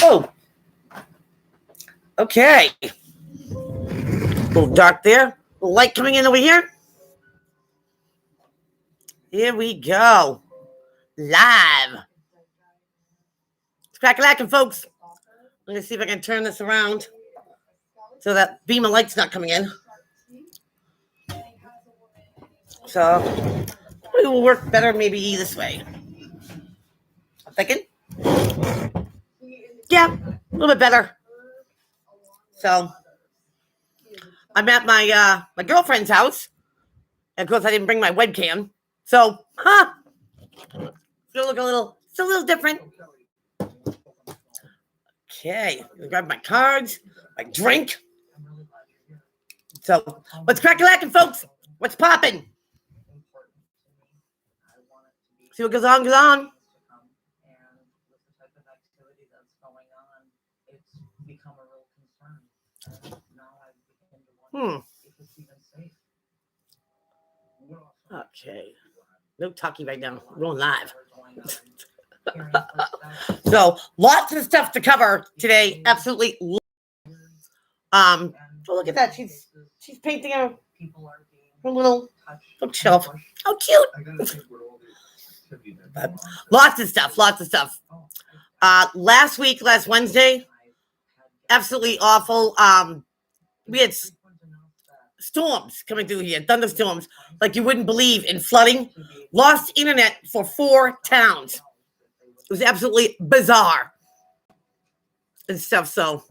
Oh, okay. A little dark there. A little light coming in over here. Here we go. Live. It's crack-a-lackin', folks. I'm going to see if I can turn this around so that beam of light's not coming in. So it will work better maybe this way. I'm thinking. Yeah, a little bit better. So I'm at my girlfriend's house. And of course, I didn't bring my webcam. So, still look a little different. Okay, grab my cards, my drink. So, what's crack-a-lackin', folks? What's poppin'? See what goes on. Okay. No talking right now. We're going live. So, lots of stuff to cover today. Absolutely. Oh, look at that. She's painting her little bookshelf. How cute. But lots of stuff. Last Wednesday, absolutely awful. We had storms coming through here, thunderstorms like you wouldn't believe, in flooding. Lost internet for 4 towns. It was absolutely bizarre and stuff. So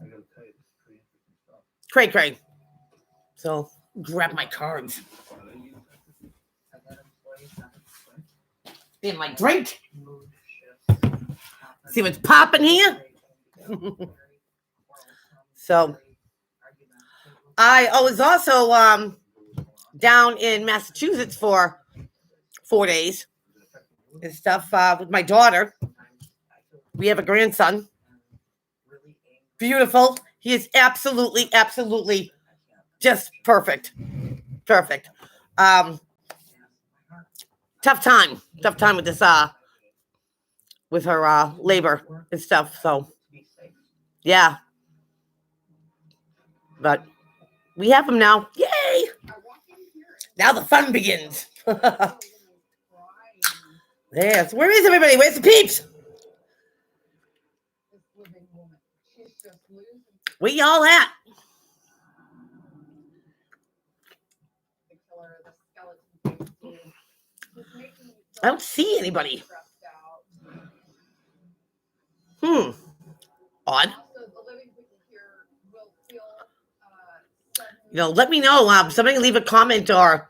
cray. So grab my cards. And my drink. See what's popping here. So I was also down in Massachusetts for 4 days and stuff with my daughter. We have a grandson. Beautiful. He is absolutely just perfect. Tough time with this with her labor and stuff. So yeah. But we have him now. Yay! Now the fun begins. Yes. Where is everybody? Where's the peeps? Where y'all at? I don't see anybody. Odd. Let me know. Somebody leave a comment or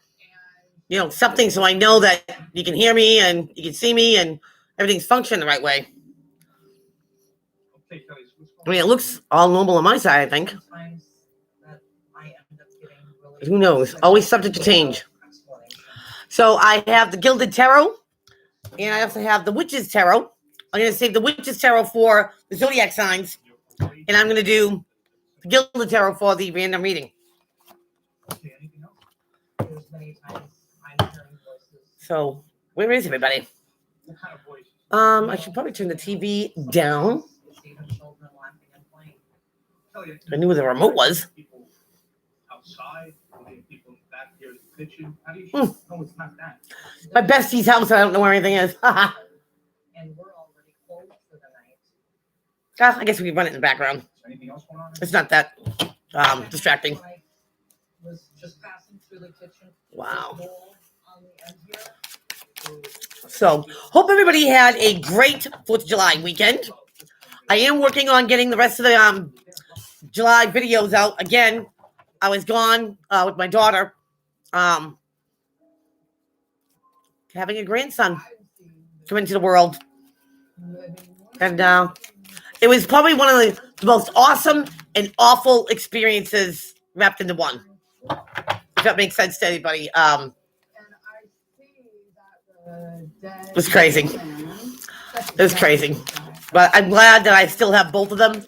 something so I know that you can hear me and you can see me and everything's functioning the right way. I mean, it looks all normal on my side, I think. Who knows? Always subject to change. So I have the Gilded Tarot, and I also have the Witch's Tarot. I'm going to save the Witch's Tarot for the zodiac signs, and I'm going to do the Gilded Tarot for the random reading. So, where is everybody? I should probably turn the TV down. I knew where the remote was. My bestie's house, I don't know where anything is. I guess we can run it in the background. It's not that distracting. Wow. So, hope everybody had a great 4th of July weekend. I am working on getting the rest of the July videos out. Again, I was gone with my daughter, having a grandson come into the world. And it was probably one of the most awesome and awful experiences wrapped into one. If that makes sense to anybody. It was crazy. But I'm glad that I still have both of them.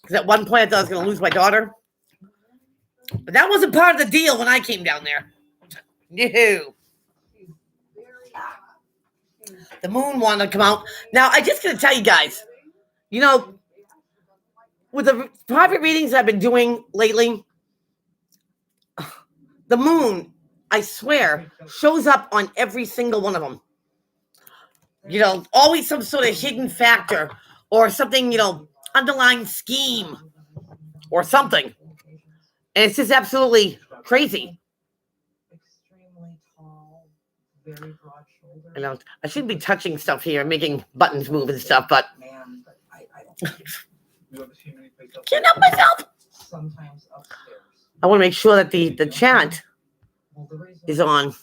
Because at one point I thought I was going to lose my daughter. But that wasn't part of the deal when I came down there. No. The moon wanted to come out. Now, I just got to tell you guys, with the private readings I've been doing lately, the moon, I swear, shows up on every single one of them. You know, always some sort of hidden factor or something, you know, underlying scheme or something. And it's just absolutely crazy. You know, I shouldn't be touching stuff here and making buttons move and stuff, but can't help myself. I want to make sure that the chat is on.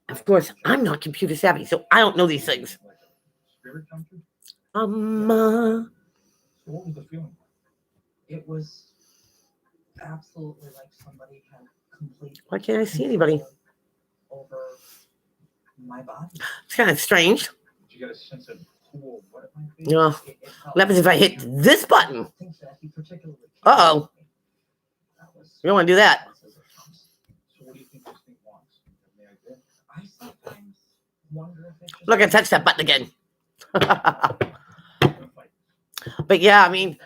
Of course, I'm not computer savvy, so I don't know these things. What was the feeling? It was absolutely like somebody had complete. Why can't I see anybody? Over my body. It's kind of strange. Did you get a sense of what it might be? Yeah. What happens if I hit this button? Uh-oh. You don't want to do that. So what do you think this thing wants? I sometimes wonder if it's Look, I touched that button again. But yeah, I mean,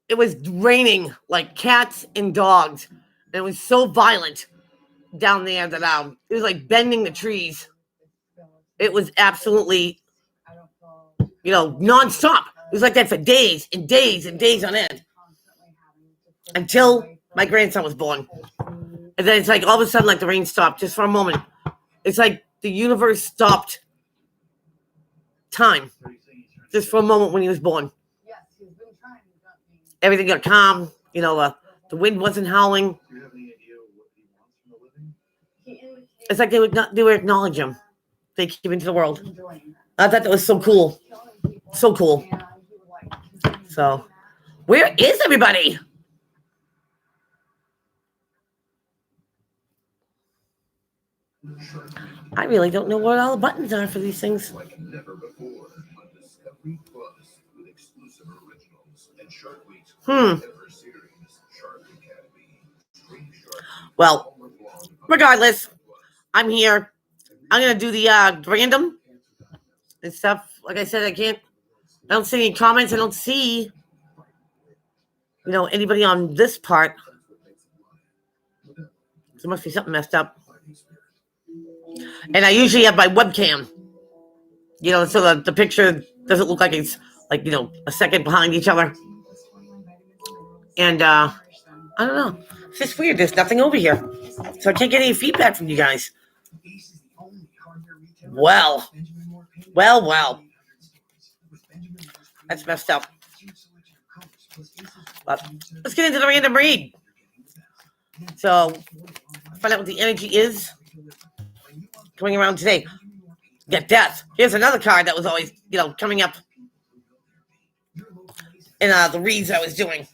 it was raining like cats and dogs. And it was so violent down there that it was like bending the trees. It was absolutely, you know, nonstop. It was like that for days and days and days on end. Until my grandson was born. And then it's like all of a sudden, like the rain stopped just for a moment. It's like the universe stopped time just for a moment when he was born. Everything got calm. You know, the wind wasn't howling. It's like they were acknowledging him. They came into the world. I thought that was so cool. So cool. So, where is everybody? I really don't know what all the buttons are for these things. Like never before on Discovery Plus with exclusive originals and Shark Week's ever series, Shark Academy. Well, regardless, I'm here. I'm gonna do the random and stuff. Like I said, I don't see any comments. I don't see, you know, anybody on this part. There must be something messed up. And I usually have my webcam, you know, so the picture doesn't look like it's like, you know, a second behind each other. And I don't know. It's just weird. There's nothing over here. So I can't get any feedback from you guys. Well. That's messed up. But let's get into the random read. So find out what the energy is coming around today. Get death. Here's another card that was always, you know, coming up in the reads I was doing.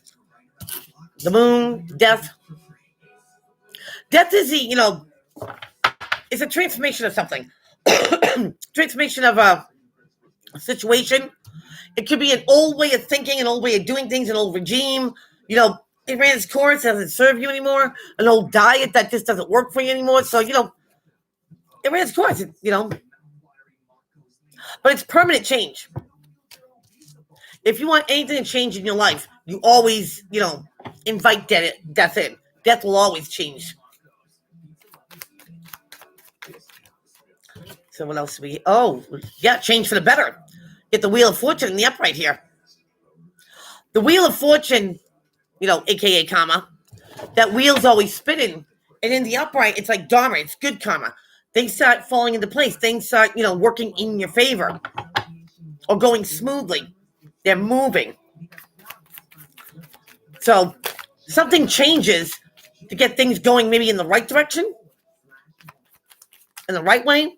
The moon, death. Death is the, you know, it's a transformation of something. Transformation of a situation. It could be an old way of thinking, an old way of doing things, an old regime. You know, it ran its course, doesn't serve you anymore. An old diet that just doesn't work for you anymore. So, you know, it ran its course, you know. But it's permanent change. If you want anything to change in your life, you always, you know, invite death in. Death will always change. So what else do we... Oh, yeah, change for the better. Get the Wheel of Fortune in the upright here. The Wheel of Fortune, you know, a.k.a. karma, that wheel's always spinning. And in the upright, it's like Dharma. It's good karma. Things start falling into place. Things start, you know, working in your favor. Or going smoothly. They're moving. So something changes to get things going maybe in the right direction. In the right way.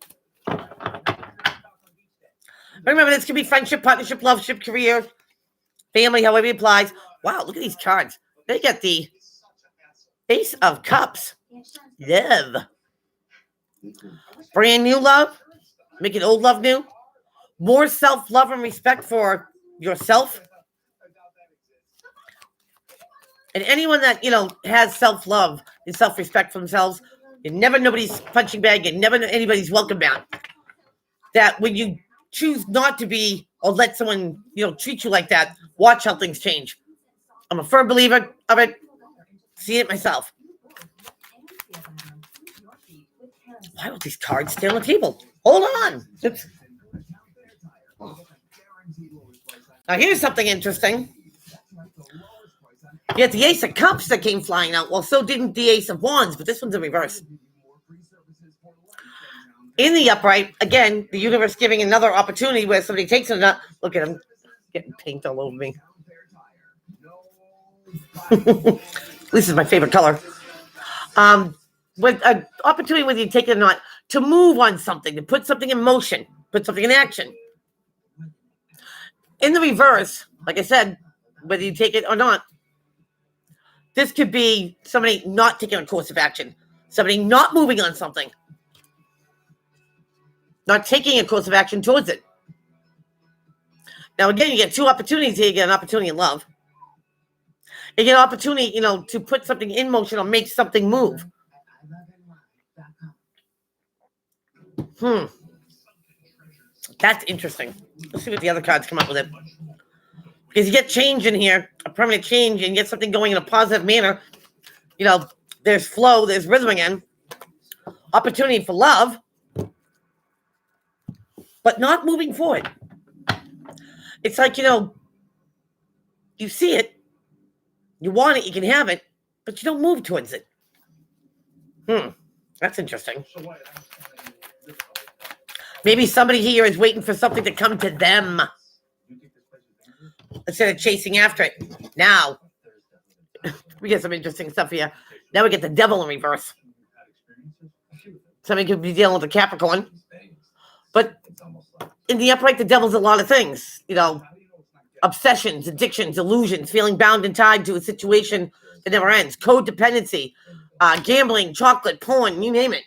Remember, this could be friendship, partnership, loveship, career, family, however it applies. Wow, look at these cards. They got the Ace of Cups. Love. Brand new love. Making old love new. More self-love and respect for yourself. And anyone that, you know, has self-love and self-respect for themselves, you're never nobody's punching bag. You're never anybody's welcome back. That when you choose not to be or let someone, treat you like that. Watch how things change. I'm a firm believer of it. See it myself. Why would these cards stay on the table? Hold on. Now here's something interesting. You had the Ace of Cups that came flying out. Well, so didn't the Ace of Wands, but this one's in reverse. In the upright, again, the universe giving another opportunity where somebody takes it. Look at him getting paint all over me. This is my favorite color. With an opportunity, whether you take it or not, to move on something, to put something in motion, put something in action. In the reverse, like I said, whether you take it or not, this could be somebody not taking a course of action, somebody not moving on something, not taking a course of action towards it. Now, again, you get two opportunities here. You get an opportunity in love. You get an opportunity, to put something in motion or make something move. That's interesting. Let's see what the other cards come up with it. Because you get change in here, a permanent change, and you get something going in a positive manner. There's flow, there's rhythm again. Opportunity for love, but not moving forward. It's like, you see it, you want it, you can have it, but you don't move towards it. That's interesting. Maybe somebody here is waiting for something to come to them instead of chasing after it. Now, we get some interesting stuff here. Now we get the Devil in reverse. Somebody could be dealing with a Capricorn. But in the upright, the Devil's a lot of things. Obsessions, addictions, illusions, feeling bound and tied to a situation that never ends. Codependency, gambling, chocolate, porn, you name it.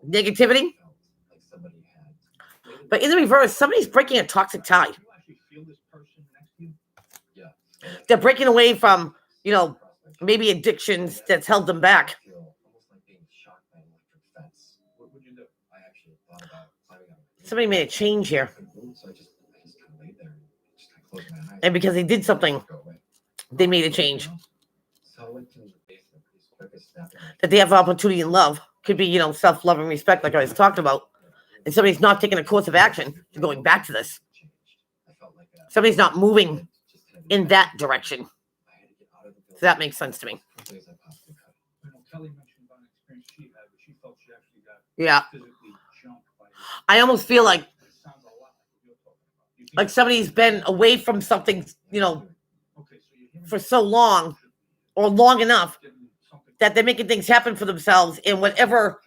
Negativity. But in the reverse, somebody's breaking a toxic tie. They're breaking away from, maybe addictions that's held them back. Somebody made a change here. And because they did something, they made a change. That they have opportunity in love. Could be, self-love and respect, like I was talking about. And somebody's not taking a course of action to going back to this. Somebody's not moving in that direction. So that makes sense to me. Yeah. I almost feel like somebody's been away from something, for so long or long enough that they're making things happen for themselves, and whatever,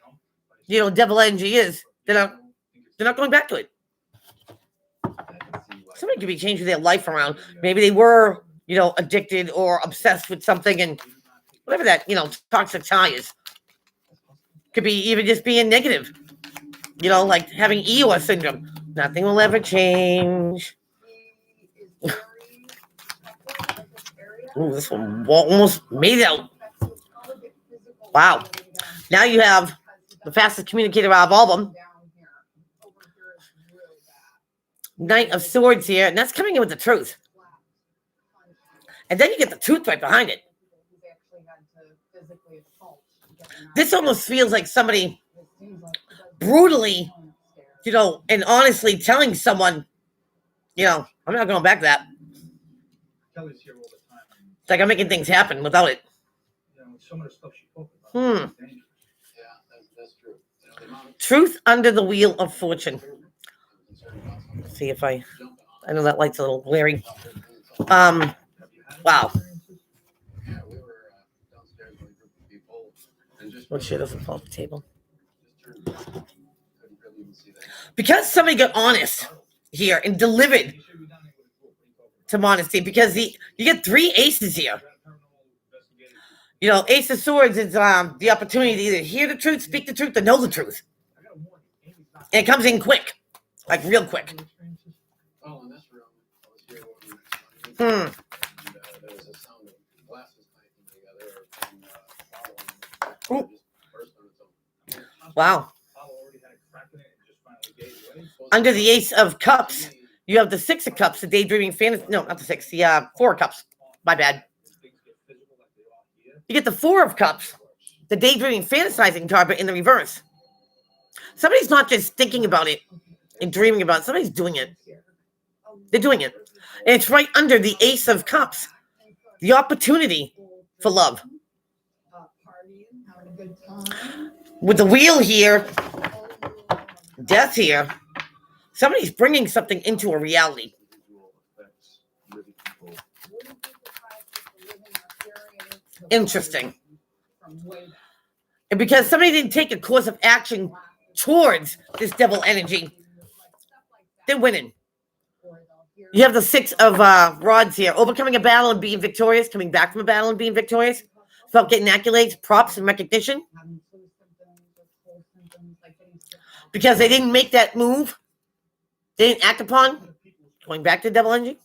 devil energy is, they're not going back to it. Somebody could be changing their life around. Maybe they were, addicted or obsessed with something, and whatever that, toxic tie is. Could be even just being negative. Like having Eeyore syndrome. Nothing will ever change. Ooh, this one almost made it out. Wow. Now you have the fastest communicator out of all of them. Knight of Swords here, and that's coming in with the truth. And then you get the truth right behind it. This almost feels like somebody brutally, and honestly telling someone, I'm not going back to that. It's like I'm making things happen without it. Truth under the wheel of fortune. Let's see if I know that light's a little glary. Wow. What shit doesn't fall off the table? Because somebody got honest here and delivered to modesty, because you get three aces here. Ace of Swords is the opportunity to either hear the truth, speak the truth, or know the truth. And it comes in quick, like real quick. Ooh. Wow. Under the Ace of Cups, you have the Six of Cups, the daydreaming fantasy. No, not the six. The Four of Cups. My bad. You get the Four of Cups, the daydreaming fantasizing card, but in the reverse. Somebody's not just thinking about it and dreaming about it. Somebody's doing it. They're doing it. And it's right under the Ace of Cups. The opportunity for love. With the wheel here, death here, somebody's bringing something into a reality. Interesting. And because somebody didn't take a course of action towards this devil energy, they're winning. You have the Six of Rods here. Overcoming a battle and being victorious. Coming back from a battle and being victorious. Felt getting accolades, props, and recognition. Because they didn't make that move. They didn't act upon. Going back to devil energy.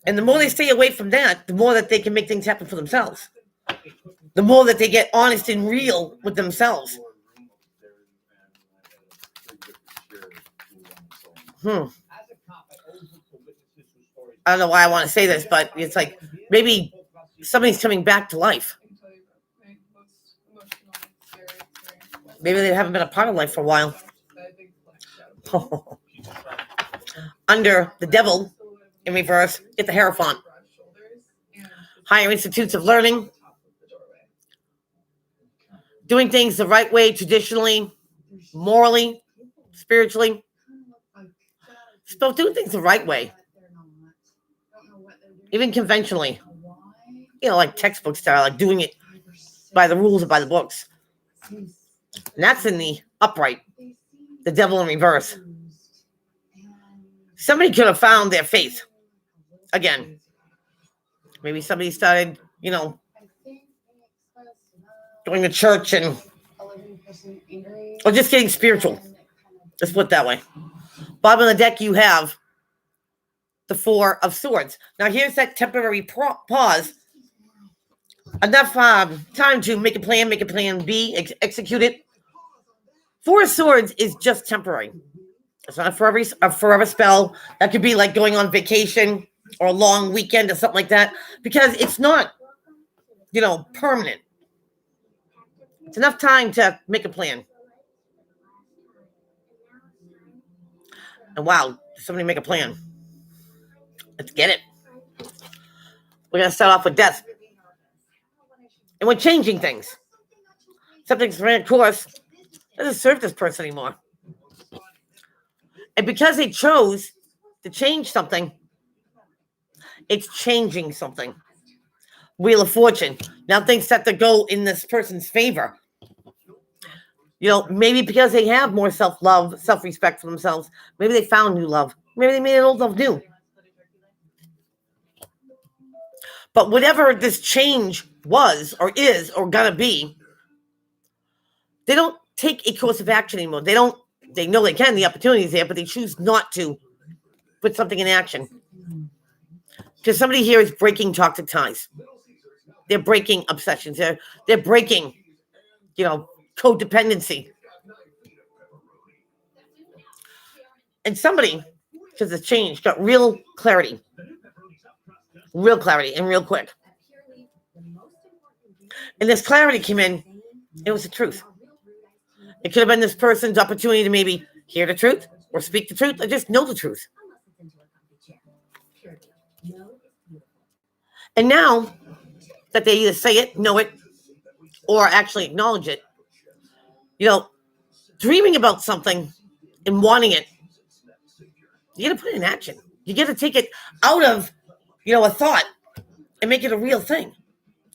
And the more they stay away from that, the more that they can make things happen for themselves. The more that they get honest and real with themselves. I don't know why I want to say this, but it's like maybe somebody's coming back to life. Maybe they haven't been a part of life for a while. Under the devil in reverse, get the Hierophant. Higher institutes of learning. Doing things the right way, traditionally, morally, spiritually. So doing things the right way. Even conventionally. You know, like textbook style, like doing it by the rules and by the books. And that's in the upright. The devil in reverse. Somebody could have found their faith. Again. Maybe somebody started, you know, going to church and or just getting spiritual. Let's put it that way. Bottom of the deck, you have the Four of Swords. Now, here's that temporary pause. Enough time to make a plan B, execute it. Four of Swords is just temporary. It's not a forever spell. That could be like going on vacation or a long weekend or something like that. Because it's not, you know, permanent. It's enough time to make a plan. And wow, somebody make a plan. Let's get it. We're going to start off with death. And we're changing things. Something's ran course. Doesn't serve this person anymore. And because they chose to change something, it's changing something. Wheel of Fortune. Now things set to go in this person's favor. You know, maybe because they have more self-love, self-respect for themselves. Maybe they found new love. Maybe they made an old love new. But whatever this change was or is or gonna be, they don't take a course of action anymore. They know they can, the opportunity is there, but they choose not to put something in action. Because somebody here is breaking toxic ties. They're breaking obsessions. They're breaking, you know, codependency. And somebody, because it's changed, got real clarity. Real clarity and real quick. And this clarity came in, it was the truth. It could have been this person's opportunity to maybe hear the truth or speak the truth or just know the truth. And now that they either say it, know it, or actually acknowledge it, you know, dreaming about something and wanting it, you got to put it in action. You got to take it out of, you know, a thought and make it a real thing.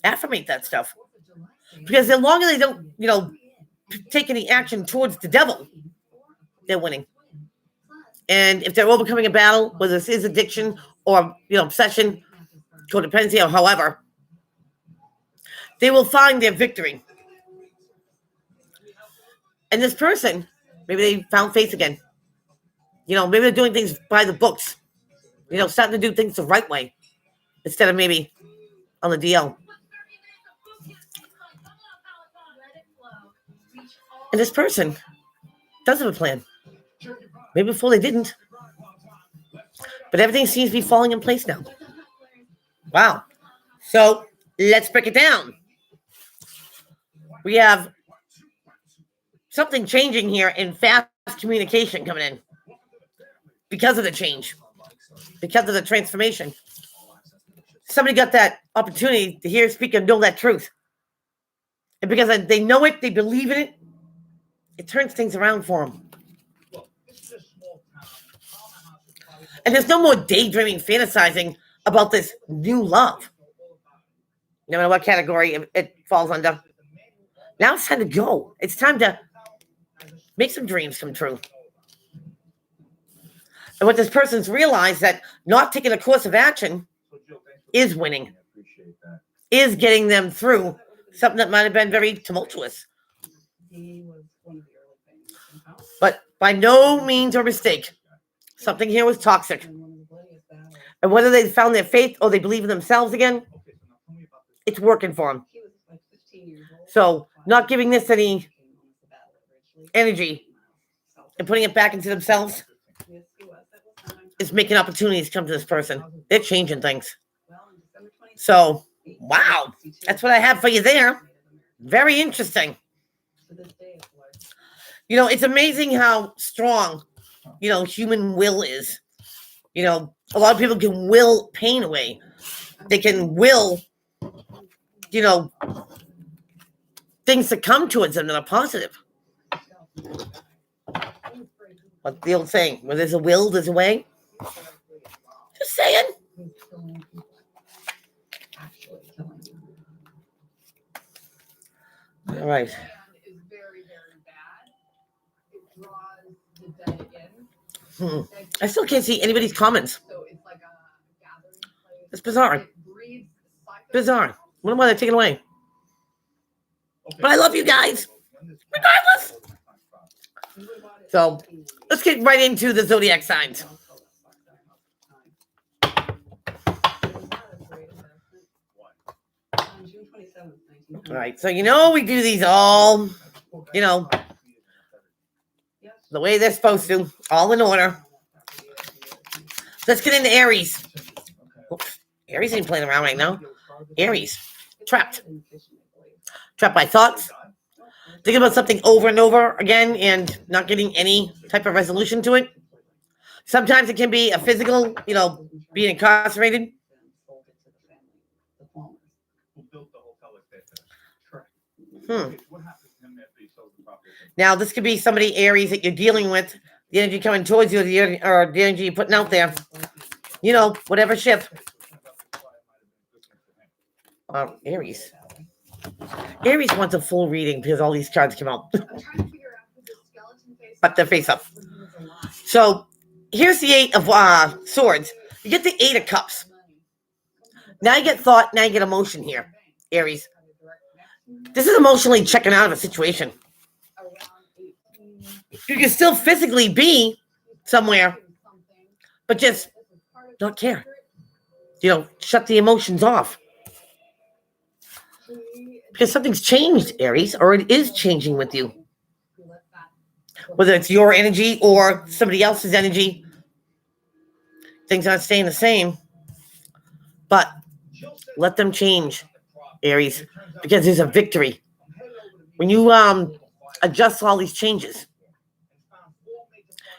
Affirmate that stuff. Because the longer they don't, you know, take any action towards the devil, they're winning. And if they're overcoming a battle, whether this is addiction or, you know, obsession, codependency, or however, they will find their victory. And this person, maybe they found faith again. You know, maybe they're doing things by the books. You know, starting to do things the right way instead of maybe on the DL. And this person does have a plan. Maybe before they didn't. But everything seems to be falling in place now. Wow. So let's break it down. We have something changing here in fast communication coming in because of the change, because of the transformation. Somebody got that opportunity to hear, speak, and know that truth. And because they know it, they believe in it, it turns things around for them. And there's no more daydreaming, fantasizing about this new love. No matter what category it falls under. Now it's time to go. It's time to make some dreams come true. And what this person's realized that not taking a course of action is winning, is getting them through something that might have been very tumultuous. But by no means or mistake, something here was toxic. And whether they found their faith or they believe in themselves again, it's working for them. So not giving this any energy and putting it back into themselves is making opportunities come to this person. They're changing things. So, wow, that's what I have for you there. Very interesting. You know, it's amazing how strong, human will is. A lot of people can will pain away. They can will, things to come towards them that are positive. But the old saying, where there's a will, there's a way. Just saying. All right. Is very, very bad. It draws the dead in. I still can't see anybody's comments. So it's like a gathering place. It's bizarre. It breeds Bizarre. Wonder why they're taken away. But I love you guys, regardless. So let's get right into the zodiac signs. All right. So we do these all, the way they're supposed to, all in order. Let's get into Aries. Oops. Aries ain't playing around right now. Aries, trapped by thoughts, thinking about something over and over again and not getting any type of resolution to it. Sometimes it can be a physical, being incarcerated. Now, this could be somebody, Aries, that you're dealing with, the energy coming towards you, or the energy you're putting out there. Whatever ship. Aries. Aries wants a full reading because all these cards come out. But they're face up. So, here's the 8 of Swords. You get the 8 of Cups. Now you get thought, now you get emotion here, Aries. This is emotionally checking out of a situation. You can still physically be somewhere, but just not care. Shut the emotions off. Because something's changed, Aries, or it is changing with you. Whether it's your energy or somebody else's energy, things aren't staying the same. But let them change, Aries, because there's a victory. When you adjust all these changes,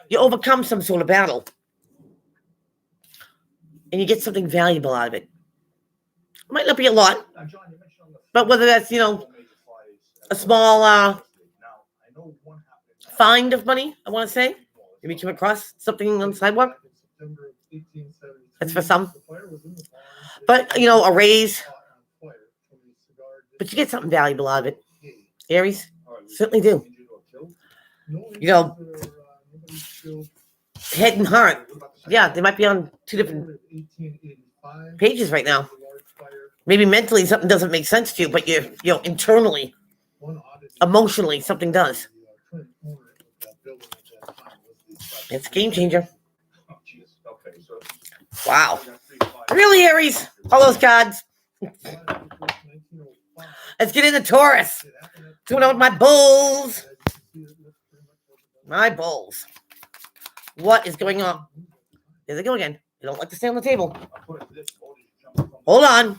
you overcome some sort of battle. And you get something valuable out of it. It might not be a lot. But whether that's, a small find of money, I want to say. Maybe you come across something on the sidewalk. That's for some. But, a raise. But you get something valuable out of it. Aries, certainly do. Head and heart. Yeah, they might be on 2 different pages right now. Maybe mentally something doesn't make sense to you, but internally, emotionally, something does. It's a game changer. Wow. Really, Aries? All those cards. Let's get into Taurus. What's going on with my bulls? My balls. What is going on? There they go again. They don't like to stay on the table. Hold on.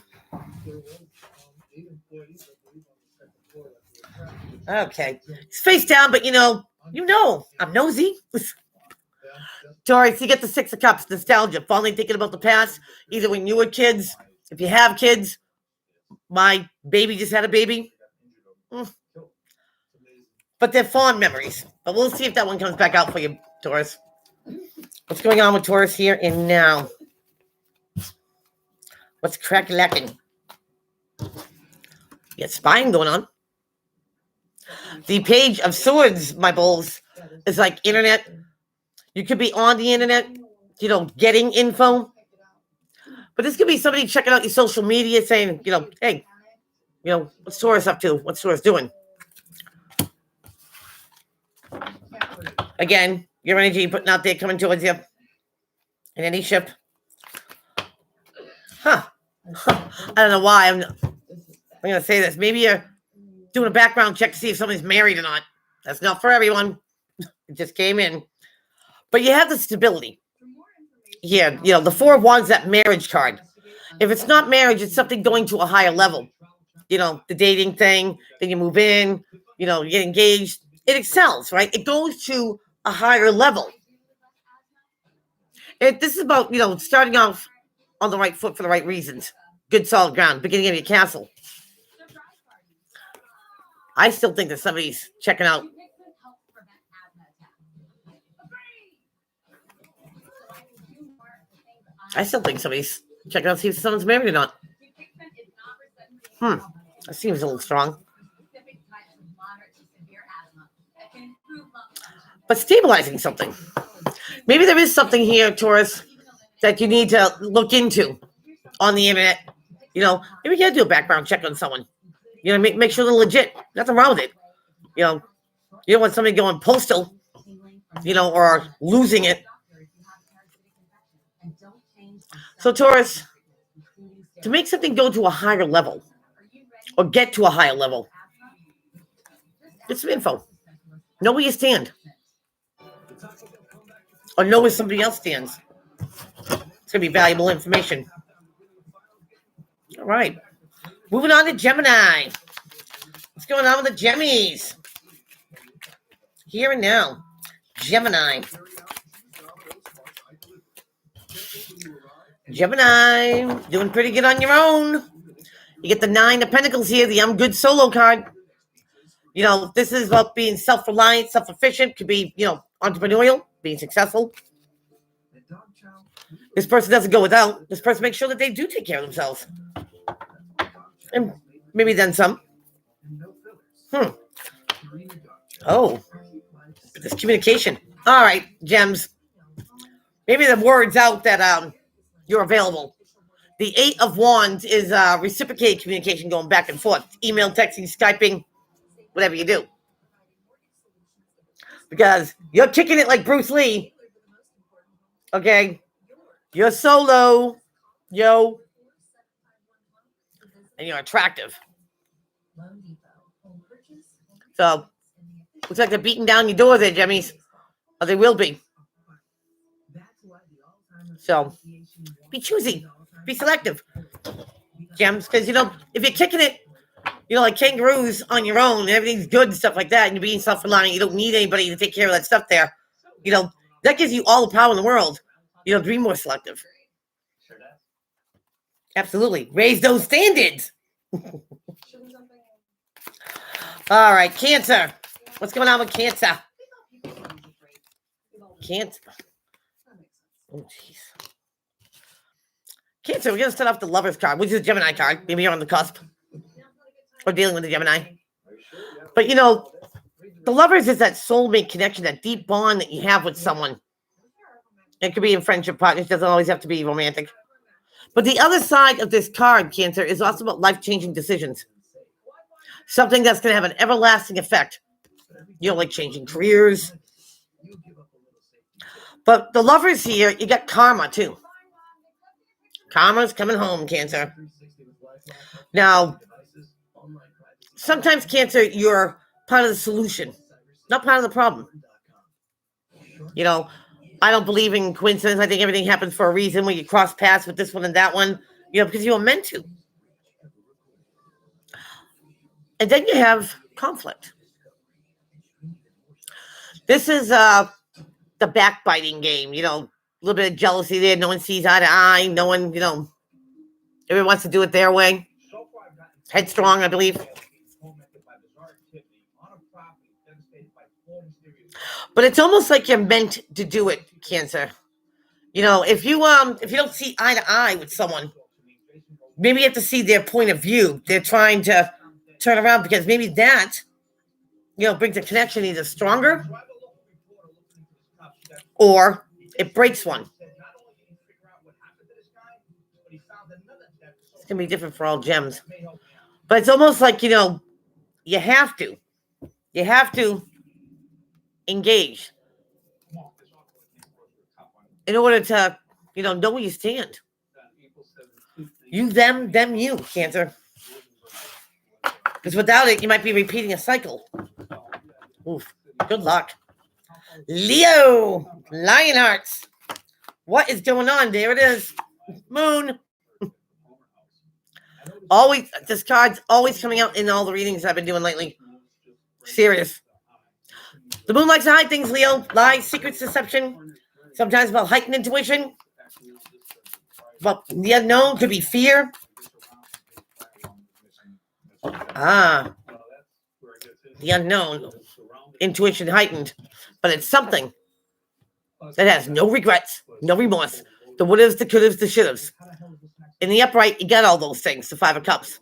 Okay. He's face down, but you know, I'm nosy. Taurus, you get the Six of Cups, nostalgia, fondly thinking about the past, either when you were kids, if you have kids. My baby just had a baby. But they're fond memories. But we'll see if that one comes back out for you, Taurus. What's going on with Taurus here and now? What's crack-lacking? You got spying going on. The Page of Swords, my bulls, is like internet. You could be on the internet, getting info. But this could be somebody checking out your social media saying, hey, what's Taurus up to? What's Taurus doing? Again, your energy putting out there coming towards you in any ship. I don't know why I'm going to say this. Maybe you're doing a background check to see if somebody's married or not. That's not for everyone. It just came in. But you have the stability. Here, the Four of Wands, that marriage card. If it's not marriage, it's something going to a higher level. The dating thing, then you move in, you get engaged. It excels, right? It goes to a higher level. This is about, starting off on the right foot for the right reasons. Good solid ground, beginning of your castle. I still think that somebody's checking out. I still think somebody's checking out to see if someone's married or not. That seems a little strong. But stabilizing something. Maybe there is something here, Taurus, that you need to look into on the internet. Maybe you gotta do a background check on someone. Make sure they're legit. Nothing wrong with it. You don't want somebody going postal, or losing it. So, Taurus, to make something go to a higher level or get to a higher level, get some info. Know where you stand. Or know where somebody else stands. It's going to be valuable information. All right. Moving on to Gemini. What's going on with the Gemmies? Here and now. Gemini. Gemini, doing pretty good on your own. You get the Nine of Pentacles here, the I'm Good solo card. This is about being self-reliant, self-efficient. Could be, entrepreneurial, being successful. This person doesn't go without. This person makes sure that they do take care of themselves. And maybe then some. Oh, this communication. All right, Gems. Maybe the word's out that you're available. The Eight of Wands is reciprocated communication going back and forth. Email, texting, Skyping, whatever you do. Because you're kicking it like Bruce Lee. Okay? You're solo. Yo. And you're attractive. So, looks like they're beating down your door there, Gemmies. Or they will be. So, be choosy. Be selective. Gems, because, if you're kicking it, like kangaroos on your own, and everything's good and stuff like that, and you're being self-reliant, you don't need anybody to take care of that stuff there. That gives you all the power in the world. To be more selective. Absolutely. Raise those standards. All right, Cancer. What's going on with Cancer? Cancer. Oh, jeez. Cancer, we're going to start off the Lover's card, which is a Gemini card. Maybe you're on the cusp. Or dealing with a Gemini. But, the Lovers is that soulmate connection, that deep bond that you have with someone. It could be in friendship partners. It doesn't always have to be romantic. But the other side of this card, Cancer, is also about life-changing decisions. Something that's going to have an everlasting effect. Like changing careers. But the Lovers here, you got karma, too. Karma's coming home, Cancer. Now, sometimes, Cancer, you're part of the solution, not part of the problem. You know, I don't believe in coincidence. I think everything happens for a reason when you cross paths with this one and that one, because you were meant to. And then you have conflict. This is the backbiting game, a little bit of jealousy there. No one sees eye to eye. No one, everyone wants to do it their way. Headstrong, I believe. But it's almost like you're meant to do it, Cancer. If you don't see eye to eye with someone, maybe you have to see their point of view. They're trying to turn around because maybe that, brings a connection either stronger or it breaks one. It's going to be different for all gems. But it's almost like, you have to engage in order to, know where you stand. You, them, you, Cancer. Because without it, you might be repeating a cycle. Oof. Good luck. Leo, Lionhearts. What is going on? There it is. Moon. Always, this card's always coming out in all the readings I've been doing lately. Serious. The moon likes to hide things, Leo. Lies, secrets, deception. Sometimes about heightened intuition. But the unknown could be fear. The unknown. Intuition heightened. But it's something that has no regrets, no remorse. The would-haves, the could-haves, the should-haves. In the upright, you got all those things, the Five of Cups.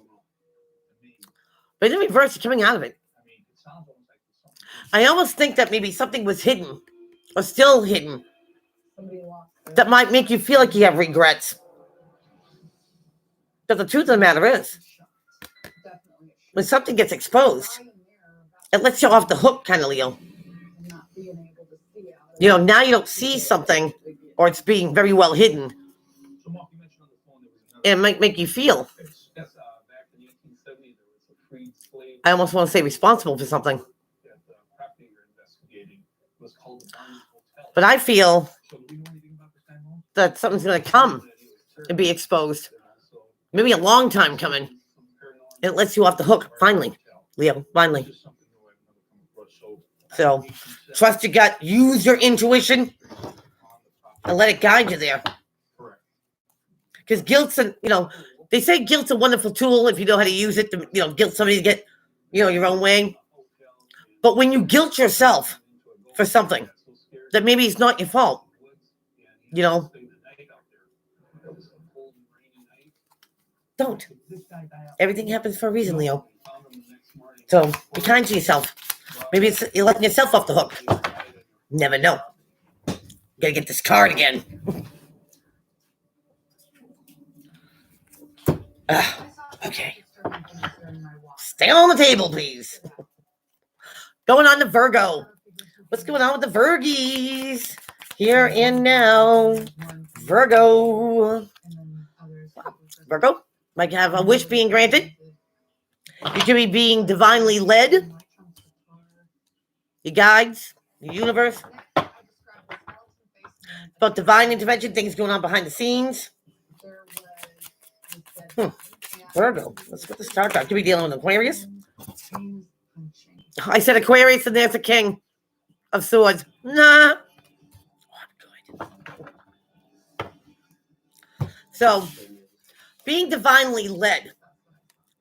But in the reverse, you're coming out of it. I almost think that maybe something was hidden or still hidden that might make you feel like you have regrets. But the truth of the matter is, when something gets exposed, it lets you off the hook, kind of, Leo. Now you don't see something, or it's being very well hidden. It might make you feel, I almost want to say, responsible for something. But I feel that something's going to come and be exposed. Maybe a long time coming. It lets you off the hook, finally, Leo, finally. So, trust your gut, use your intuition, and let it guide you there. Because guilt's, they say guilt's a wonderful tool if you know how to use it to, guilt somebody to get, your own way. But when you guilt yourself for something that maybe it's not your fault, don't. Everything happens for a reason, Leo. So be kind to yourself. Maybe you're letting yourself off the hook. Never know. Gotta get this card again. Okay. Stay on the table, please. Going on to Virgo. What's going on with the Virgies? Here and now. Virgo. Virgo might have a wish being granted. You could be being divinely led. Your guides, your universe. About divine intervention, things going on behind the scenes. Virgo. Let's get the star card. Could be dealing with Aquarius. I said Aquarius, and there's the King of Swords. Nah. Not good. So, being divinely led,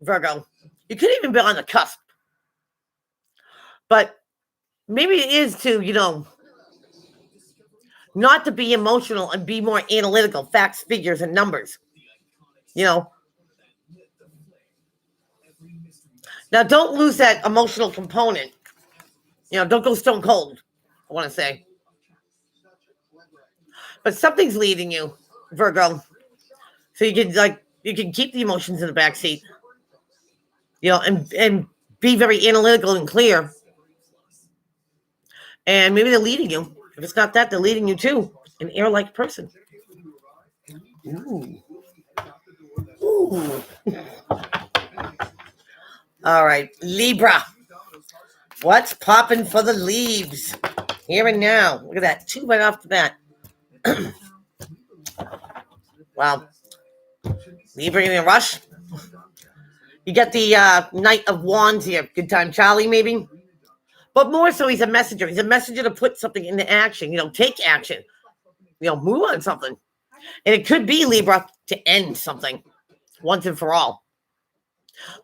Virgo, you could even be on the cusp. But maybe it is to, not to be emotional and be more analytical, facts, figures, and numbers. Now, don't lose that emotional component. Don't go stone cold, I want to say. But something's leading you, Virgo. So you can keep the emotions in the backseat. And be very analytical and clear. And maybe they're leading you. If it's not that, they're leading you to an air-like person. Ooh. All right, Libra. What's popping for the leaves? Here and now. Look at that. 2 right off the bat. Wow. Libra in a rush. You get the Knight of Wands here. Good time, Charlie, maybe. But more so, he's a messenger. He's a messenger to put something into action. Take action. Move on something. And it could be, Libra, to end something once and for all.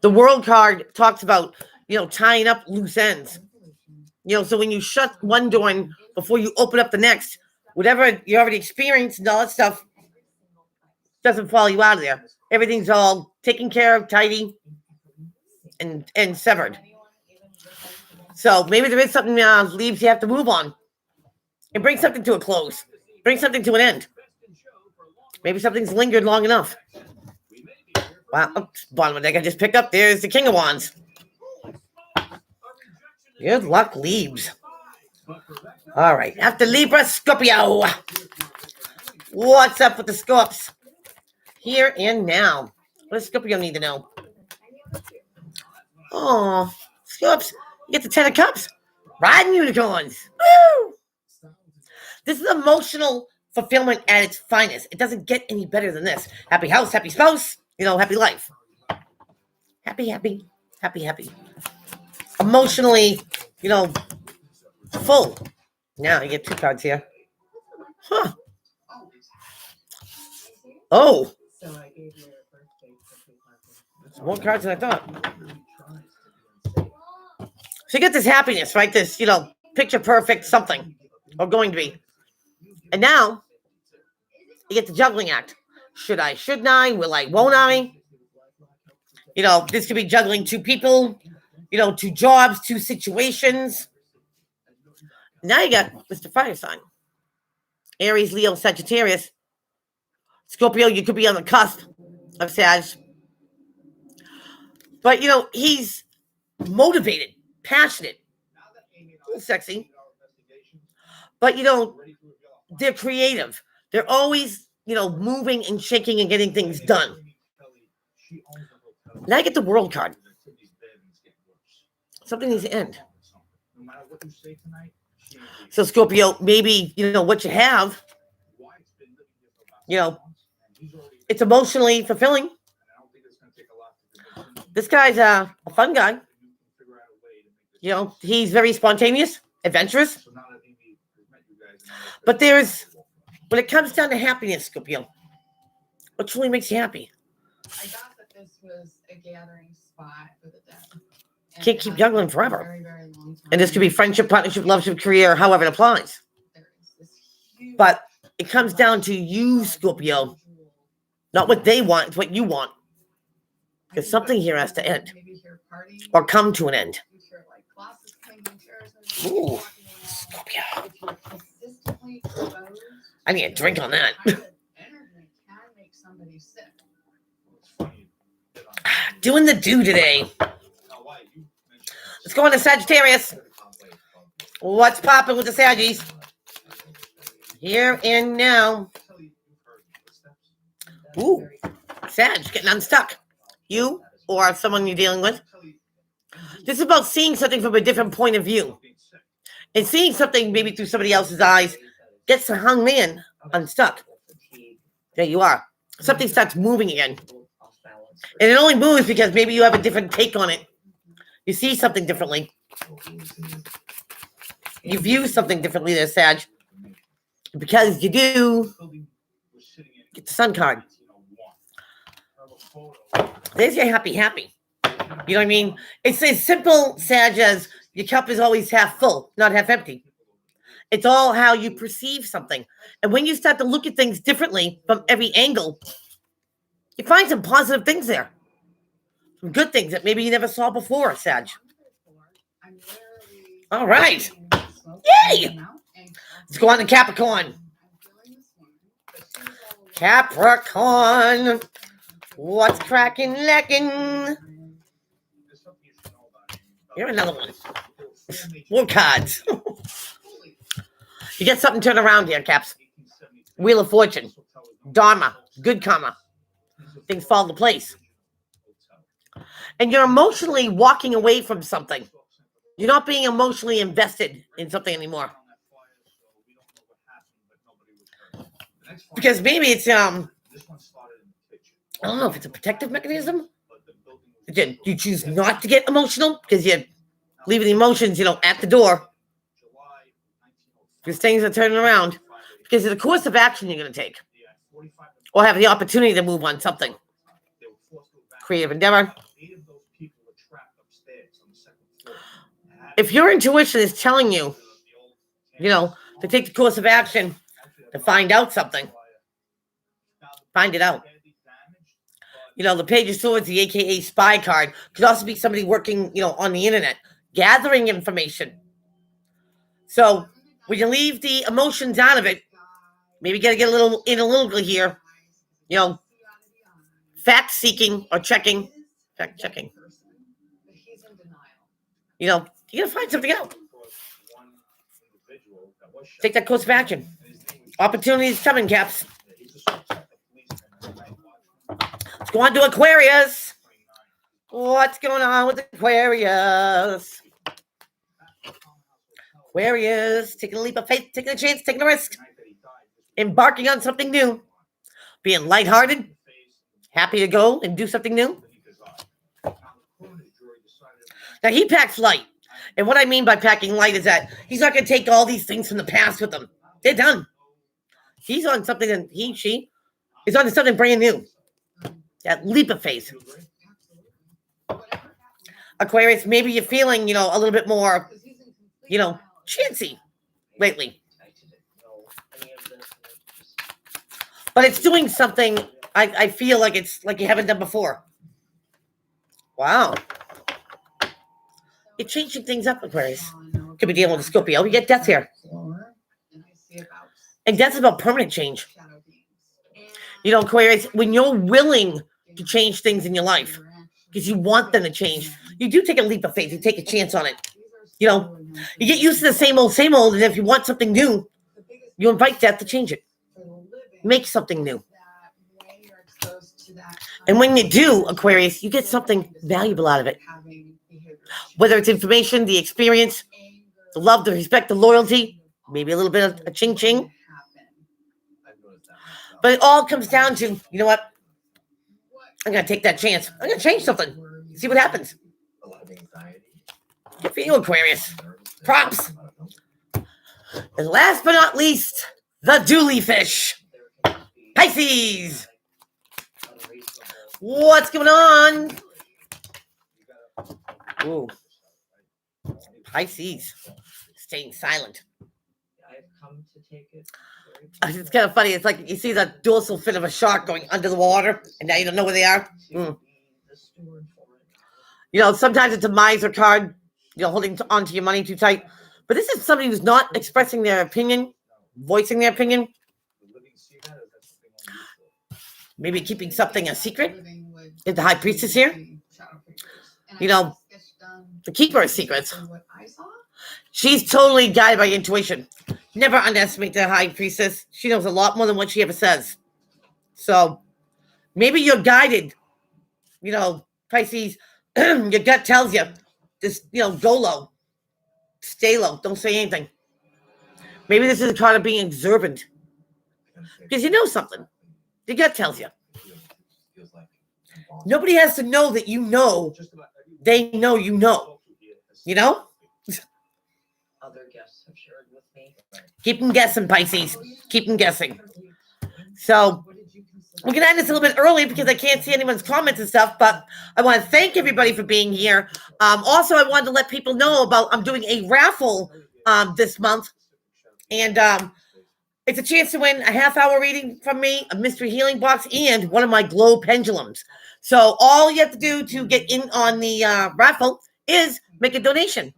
The World card talks about, tying up loose ends. So when you shut one door before you open up the next, whatever you already experienced and all that stuff doesn't follow you out of there. Everything's all taken care of, tidy, and severed. So maybe there is something leaves you have to move on and bring something to a close. Bring something to an end. Maybe something's lingered long enough. Wow. Oops, bottom of the deck I just picked up. There's the King of Wands. Good luck, Leaves. All right. After Libra, Scorpio. What's up with the Scorps? Here and now. What does Scorpio need to know? Oh, Scorps. You get the 10 of Cups. Riding unicorns. Woo! This is emotional fulfillment at its finest. It doesn't get any better than this. Happy house, happy spouse, happy life. Happy. Emotionally, full. Now you get 2 cards here. Huh. Oh. More cards than I thought. So you get this happiness, right? This, picture perfect something, or going to be. And now, you get the juggling act. Should I, shouldn't I, will I, won't I? This could be juggling 2 people, 2 jobs, 2 situations. Now you got Mr. Fire sign. Aries, Leo, Sagittarius. Scorpio, you could be on the cusp of Sag. But, he's motivated, passionate, sexy. But, they're creative. They're always, moving and shaking and getting things done. Now I get the World card. Something needs to end. So, Scorpio, maybe, what you have, it's emotionally fulfilling. This guy's a fun guy. He's very spontaneous, adventurous. But when it comes down to happiness, Scorpio, what truly makes you happy? I thought that this was a gathering spot for the dead. Can't keep juggling forever. Very, very long time. And this could be friendship, partnership, loveship, career, however it applies. But it comes down to you, Scorpio. Not what they want, it's what you want. Because something here has to end. Or come to an end. Ooh, Scorpio. I need a drink on that. Doing the do today. Let's go on to Sagittarius. What's popping with the Saggies? Here and now. Ooh, Sag, getting unstuck. You or someone you're dealing with. This is about seeing something from a different point of view. And seeing something maybe through somebody else's eyes gets the hung man unstuck. There you are. Something starts moving again. And it only moves because maybe you have a different take on it. You see something differently. You view something differently there, Sag. Because you do, get the Sun card. There's your happy. You know what I mean? It's as simple, Sag, as your cup is always half full, not half empty. It's all how you perceive something. And when you start to look at things differently from every angle, you find some positive things there. Some good things that maybe you never saw before, Sag. All right. Yay! Let's go on to Capricorn. Capricorn. What's cracking, lacking? Here's another one. More cards. You get something turned around here, Caps. Wheel of Fortune. Dharma. Good karma. Things fall into place. And you're emotionally walking away from something. You're not being emotionally invested in something anymore. On that flyer, so we don't know what happened, but nobody was hurt. The next flyer- Because maybe it's This one started in the kitchen. I don't know if it's a protective mechanism. But the building was- Again, you choose not to get emotional because you're leaving the emotions, at the door. July 1905. Because things are turning around. Because of the course of action you're going to take. Yeah, 45 Or have the opportunity to move on something. They were forced to evacuate. Creative endeavor. 8 of those people were trapped upstairs on the second floor. If your intuition is telling you, to take the course of action, to find out something, find it out. The Page of Swords, the AKA spy card, could also be somebody working, on the internet, gathering information. So when you leave the emotions out of it, maybe got to get a little analytical here, fact seeking or checking, fact checking. But he's in denial. You got to find something out. Take that course of action. Opportunities coming, Caps. Let's go on to Aquarius. What's going on with Aquarius? Aquarius, taking a leap of faith, taking a chance, taking a risk, embarking on something new, being lighthearted, happy to go and do something new. Now, he packs light. And what I mean by packing light is that he's not going to take all these things from the past with him. They're done. He's on something, and she is on something brand new. That leap of faith. Aquarius, maybe you're feeling, a little bit more, chancy lately. But it's doing something, I feel like it's like you haven't done before. Wow. You're changing things up, Aquarius. Could be dealing with a Scorpio. We get death here. And death is about permanent change. Aquarius, when you're willing to change things in your life, because you want them to change, you do take a leap of faith. You take a chance on it. You get used to the same old, and if you want something new, you invite death to change it. Make something new. And when you do, Aquarius, you get something valuable out of it. Whether it's information, the experience, the love, the respect, the loyalty, maybe a little bit of a ching-ching. But it all comes down to, you know what? I'm going to take that chance. I'm going to change something. See what happens. Good for you, Aquarius. Props. And last but not least, the Dooley fish. Pisces. What's going on? Ooh. Pisces. Staying silent. I've come to take it. It's kind of funny. It's like you see the dorsal fin of a shark going under the water, and now you don't know where they are. Sometimes it's a miser card, holding onto your money too tight. But this is somebody who's not expressing their opinion, voicing their opinion. Maybe keeping something a secret. Is the High Priestess here? The keeper of secrets. She's totally guided by intuition. Never underestimate the High Priestess. She knows a lot more than what she ever says. So maybe you're guided. Pisces, your gut tells you, just, go low. Stay low. Don't say anything. Maybe this is a card of being observant. Because you know something. Your gut tells you. Nobody has to know that you know. They know you know. Other guests have shared with me. Keep them guessing, Pisces. Keep them guessing. So we're going to end this a little bit early because I can't see anyone's comments and stuff, but I want to thank everybody for being here. Also, I wanted to let people know about I'm doing a raffle this month, and it's a chance to win a half-hour reading from me, a mystery healing box, and one of my glow pendulums. So all you have to do to get in on the raffle is make a donation.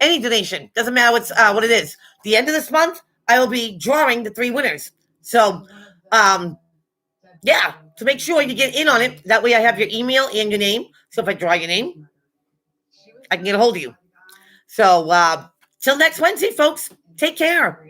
Any donation. Doesn't matter what it is. The end of this month, I will be drawing the 3 winners. So, to make sure you get in on it. That way I have your email and your name. So if I draw your name, I can get a hold of you. So, till next Wednesday, folks. Take care.